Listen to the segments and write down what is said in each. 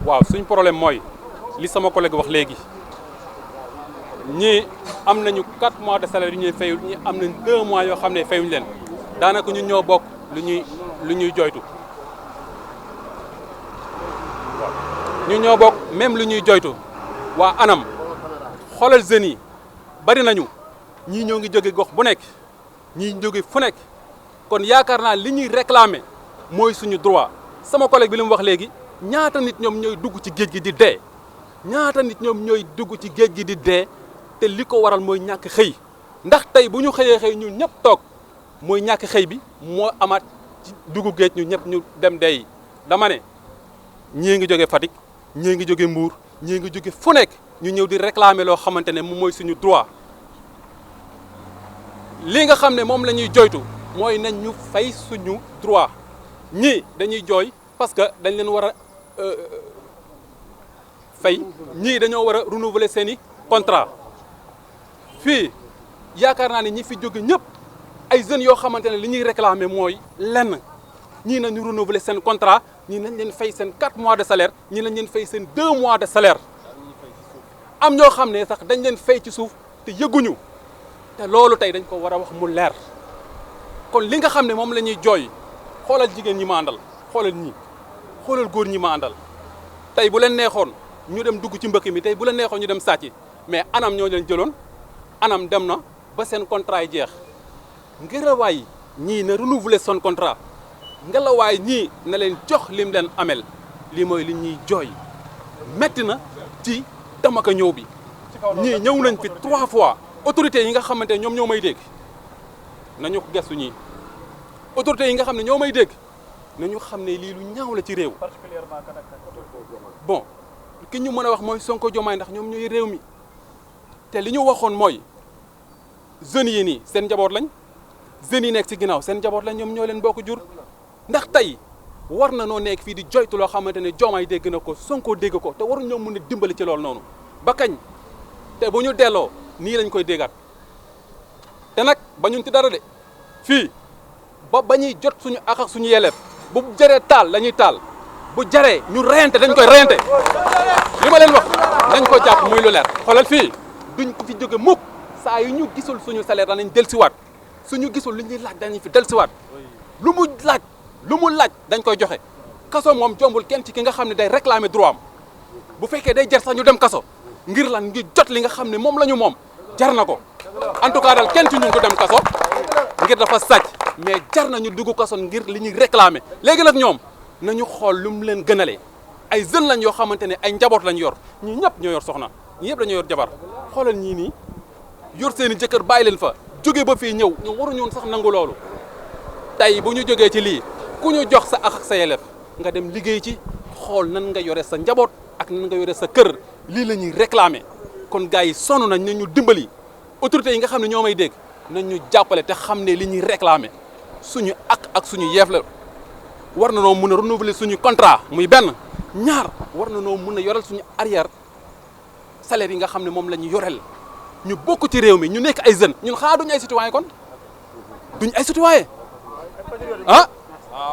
waaw suñ problème mooy li sama collègue wax léegi ñii am nañu 4 mois de salaire yu ñuy fayul ñii am nañ 2 mois yoo xam ne fayuñu leen daanaka ñun ñoo bokk lu ñuy joytu ñun ñoo bokk même lu ñuy joytu waa ANAM xoolal jeunes yi bari nañu ñii ñoo ngi jóge gox bu nekk ñii jóge fu nekk kon yaakaar naa li ñuy réclamer mooy suñu droit sama collègue bi li mu wax léegi ñaata nit ñoom ñooy dugg ci géej gi di dee ñaata nit ñoom ñooy dugg ci géej gi di dee te li ko waral mooy ñàkk xëy ndax tey bu ñu xëyee xëy ñun ñëpp toog mooy ñàkk xëy bi moo amaat ci dugg géej ñu ñëpp ñu dem dee yi dama ne ñii ngi jóge Fatick ñii ngi jóge Mbour ñii ngi jóge fu nekk ñu ñëw di réclamer loo xamante ne moom mooy suñu droit li nga xam ne moom la ñuy joytu mooy nañ ñu fay suñu droit ñii dañuy jooy parce que dañ leen war a fay ñii dañoo war a renouveler seen i contrat fii yaakaar naa ne ñi fi jóge ñëpp ay jeunes yoo xamante ne li ñuy réclamer mooy lenn ñii nañu renouveler seen contrat ñii nañ leen fay seen 4 mois de salaire ñii nañ leen fay seen 2 mois de salaire am ñoo xam ne sax dañ leen fay ci suuf te yëguñu te loolu tey dañ ko war a wax mu leer kon li nga xam ne moom la ñuy jooy xoolal jigéen ñi ma àndal xoolal ñii xoolal góor ñi ma àndal tey bu leen neexoon ñu dem dugg ci mbëkk mi tey bu leen neexoon ñu dem sàcc mais ANAM ñoo leen jëloon ANAM dem na ba seen contrat yi jeex ngelawaay ñii na renouveler son contrat ngelawaay ñii na leen jox lim leen amel lii mooy li ñuy jooy metti na ci dem ak ñëw bi ñii ñëw nañ fi 3 fois autorités yi nga xamante ne ñoom ñoo may dégg nañu gestu ñii autorités yi nga xam ne ñoo may dégg nañu xam ne lii lu ñaaw la ci réew bon ki ñu mën a wax mooy Sonko Diomaye ndax ñoom ñooy réew mi te li ñu waxoon mooy jeunes yi nii seen njaboot lañ jeunes yi nekk ci ginnaaw seen njaboot lañ ñoom ñoo leen bokk jur ndax tey war na noo nekk fii di joytu loo xamante ne Diomaye dégg na ko Sonko dégg ko te waru ñoo mën a dimbali ci loolu noonu ba kañ te bu ñu delloo nii lañ koy déggaat te nag bañun ci dara de fii ba ñuy jot suñu ak ak suñu yelleef bu jaree taal la ñuy taal bu jaree ñu reyante dañ koy reyante li ma leen wax nañ ko jàpp muy lu leer xoolal fii duñ ko fi jóge mukk saa yu ñu gisul suñu salaire danañ dellusiwaat suñu gisul li ñuy laaj dañuy fi dellusiwaat lu mu laaj dañ koy joxe kaso moom jombul kenn ci ki nga xam ne day réclamer droit am bu fekkee day jar sax ñu dem kaso ngir lan ngir jot li nga xam ne moom la ñu moom jar na ko en tout cas daal kenn ci ñun ko dem kaso ngir dafa sàcc mais jar nañu dugg kaso ngir li ñuy réclamer léegi nag ñoom nañu xool lu mu leen gënalee ay jeunes lañ yoo xamante ne ay njaboot lañ yor ñii ñëpp ñoo yor soxna ñii ñëpp dañoo yor jabar xoolal ñii nii yor seen i jëkkër bàyyi leen fa jóge ba fii ñëw ñu waruñu woon sax nangu loolu tey bu ñu jógee ci lii ku ñu jox sa ak sa yelef nga dem liggéey ci xool nan nga yore sa njaboot ak nan nga yore sa kër lii la ñuy réclamer kon gars yi sonn nañ ne ñu dimbali autorités yi nga xam ne ñoo may dégg nañ ñu jàppale te xam ne li ñuy réclamer suñu ak suñu yeef la war na noo mën a renouveler suñu contrat muy benn ñaar war na noo mën a yorel suñu arrière salaire yi nga xam ne moom la ñu yorel ñu bokk ci réew mi ñu nekk ay jeunes ñun xanaa duñu ay citoyen kon duñ ay citoyen ah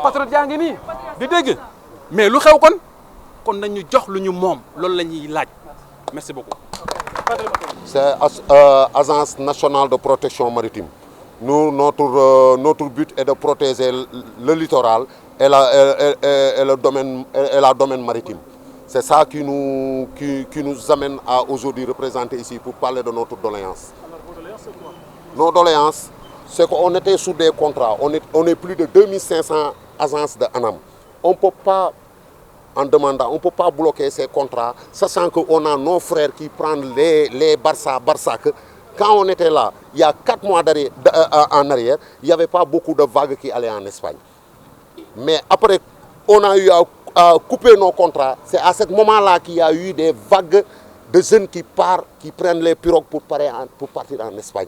patriote yaa ngi nii di dégg mais lu xew kon nañ ñu jox lu ñu moom loolu la ñuy laaj merci beaucoup. C'est Agence nationale de protection maritime. Nous, notre but est de protéger le littoral et le domaine maritime. C'est ça qui nous amène à aujourd'hui représenter ici pour parler de notre doléance. Nos doléances, c'est qu'on était sous des contrats. On est plus de 2500 agences de ANAM. On ne peut pas, en demandant, on ne peut pas bloquer ces contrats, sachant qu'on a nos frères qui prennent les Barsac. Quand on était là, il y a 4 mois en arrière, il n'y avait pas beaucoup de vagues qui allaient en Espagne. Mais après, on a eu à couper nos contrats. C'est à ce moment-là qu'il y a eu des vagues de jeunes qui prennent les pirogues pour partir en Espagne.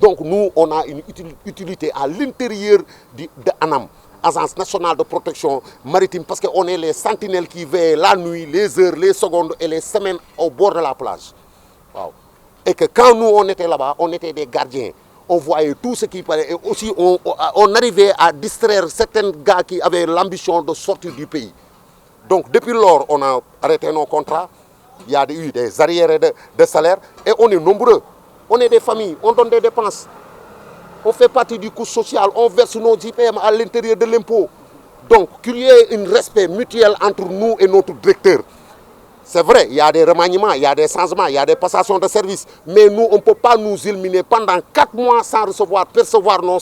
Donc nous, on a une utilité à l'intérieur de ANAM, Agence nationale de protection maritime, parce qu'on est les sentinelles qui veillent la nuit, les heures, les secondes et les semaines au bord de la plage. Wow. Et que quand nous, on était là-bas, on était des gardiens. On voyait tout ce qui paraît. Et aussi, on arrivait à distraire certains gars qui avaient l'ambition de sortir du pays. Donc depuis lors, on a arrêté nos contrats. Il y a eu des arriérés de salaire et on est nombreux. On est des familles, on donne des dépenses. On fait partie du coût social, on verse nos IPM à l'intérieur de l'impôt. Donc qu'il y ait un respect mutuel entre nous et notre directeur. C'est vrai, il y a des remaniements, il y a des changements, il y a des passations de services. Mais nous, on ne peut pas nous éliminer pendant 4 mois sans percevoir nos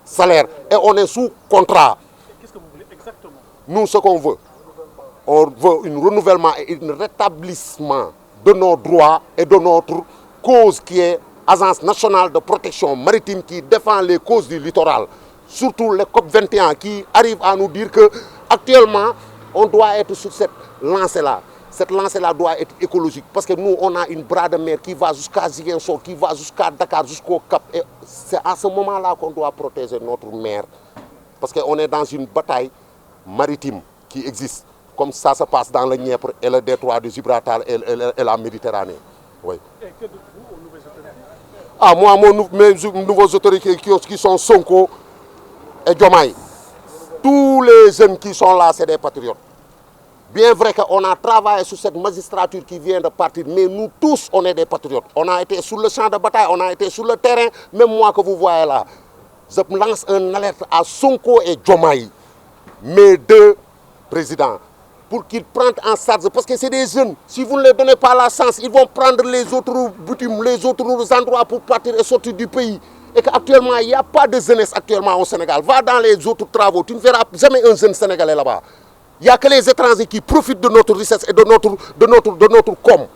salaires. Et on est sous contrat. Qu'est-ce que vous voulez exactement? Nous, ce qu'on veut, on veut un renouvellement et un rétablissement de nos droits et de notre cause qui est Agence nationale de protection maritime qui défend les causes du littoral. Surtout les COP21 qui arrivent à nous dire qu'actuellement, on doit être sur cette lancée-là. Cette lancée-là doit être écologique parce que nous, on a une bras de mer qui va jusqu'à Ziguinchor, qui va jusqu'à Dakar, jusqu'au Cap. Et c'est à ce moment-là qu'on doit protéger notre mer. Parce qu'on est dans une bataille maritime qui existe, comme ça se passe dans le Dniepr et le détroit de Gibraltar et la Méditerranée. Oui. Et que dites-vous aux nouvelles autorités? Ah, moi, mes nouveaux autorités qui sont Sonko et Diomaye, tous les jeunes qui sont là, c'est des patriotes. Bien vrai qu'on a travaillé sur cette magistrature qui vient de partir, mais nous tous, on est des patriotes. On a été sur le champ de bataille, on a été sur le terrain, même moi que vous voyez là. Je lance un alerte à Sonko et Diomaye, mes deux présidents, pour qu'ils prennent en charge, parce que c'est des jeunes. Si vous ne leur donnez pas la chance, ils vont prendre les autres bitumes, les autres endroits pour partir et sortir du pays. Et qu'actuellement, il n'y a pas de jeunesse actuellement au Sénégal. Va dans les autres travaux, tu ne verras jamais un jeune Sénégalais là-bas. Il n'y a que les étrangers qui profitent de notre richesse et de notre com.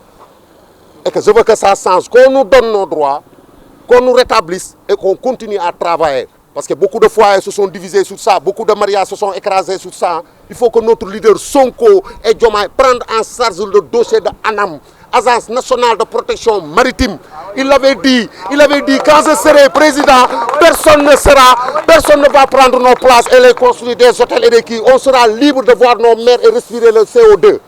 Et que je veux que ça change, qu'on nous donne nos droits, qu'on nous rétablisse et qu'on continue à travailler. Parce que beaucoup de foyers se sont divisés sur ça, beaucoup de mariages se sont écrasés sur ça. Il faut que notre leader Sonko et Diomaye prennent en charge le dossier de ANAM, Agence nationale de protection maritime. Il avait dit quand je serai président, personne ne va prendre nos places et les construire des hôtels et des quais. On sera libre de voir nos mers et respirer le CO2.